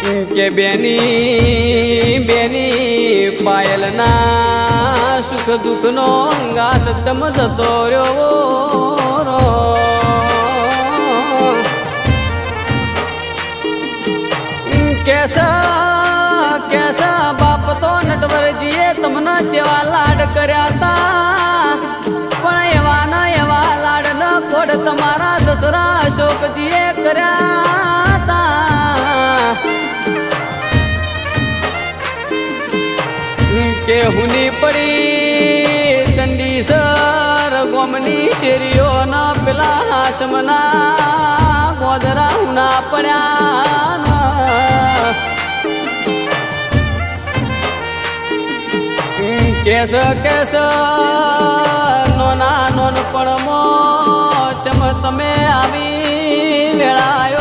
કે બેની બેની પાયલના સુખ દુઃખનો અંગાત તમ જતો રહ્યો કેસા કેસા બાપ તો નટવરજીએ તમને જેવા લાડ કર્યા તા પણ એવા લાડ ન કોડ તમારા સસરા અશોકજીએ કર્યા તા કે હુની પડી ચંડીસર ગોમની શેરીઓના પેલા હાસમના ગોદરા હુના પડ્યા કેસ કેસ નોના નોન પણ ચમ તમે આવી વેળાયો